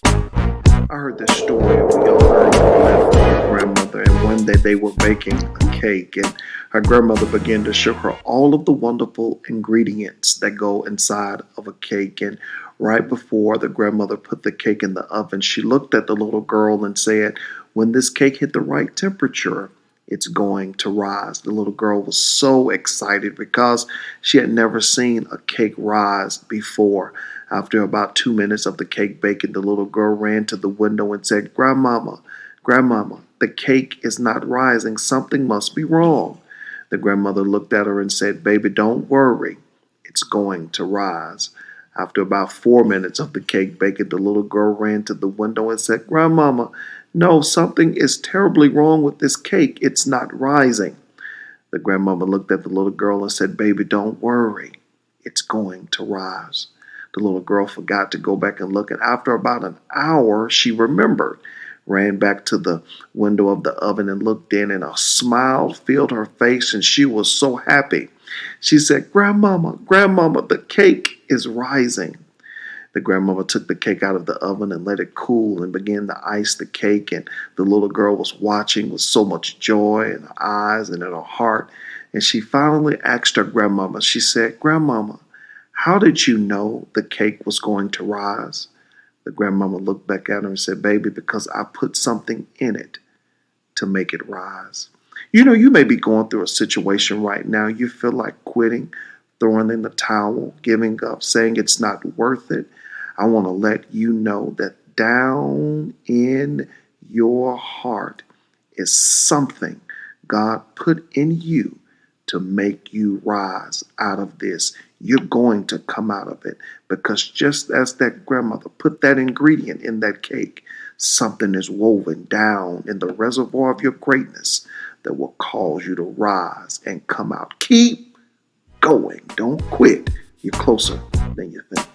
I heard this story of a young girl who lived with her grandmother, and one day they were baking a cake, and her grandmother began to show her all of the wonderful ingredients that go inside of a cake. And right before the grandmother put the cake in the oven, she looked at the little girl and said, "When this cake hit the right temperature, it's going to rise." The little girl was so excited because she had never seen a cake rise before. After about 2 minutes of the cake baking, the little girl ran to the window and said, "Grandmama, Grandmama, the cake is not rising. Something must be wrong." The grandmother looked at her and said, "Baby, don't worry. It's going to rise." After about 4 minutes of the cake baking, the little girl ran to the window and said, "Grandmama, no, something is terribly wrong with this cake. It's not rising." The grandmother looked at the little girl and said, "Baby, don't worry. It's going to rise." The little girl forgot to go back and look, and after about an hour, she remembered, ran back to the window of the oven and looked in, and a smile filled her face, and she was so happy. She said, "Grandmama, Grandmama, the cake is rising." The grandmother took the cake out of the oven and let it cool and began to ice the cake. And the little girl was watching with so much joy in her eyes and in her heart. And she finally asked her grandmama, she said, "Grandmama, how did you know the cake was going to rise?" The grandmama looked back at her and said, "Baby, because I put something in it to make it rise." You may be going through a situation right now. You feel like quitting, throwing in the towel, giving up, saying it's not worth it. I want to let you know that down in your heart is something God put in you to make you rise out of this. You're going to come out of it because just as that grandmother put that ingredient in that cake, something is woven down in the reservoir of your greatness that will cause you to rise and come out. Keep going. Don't quit. You're closer than you think.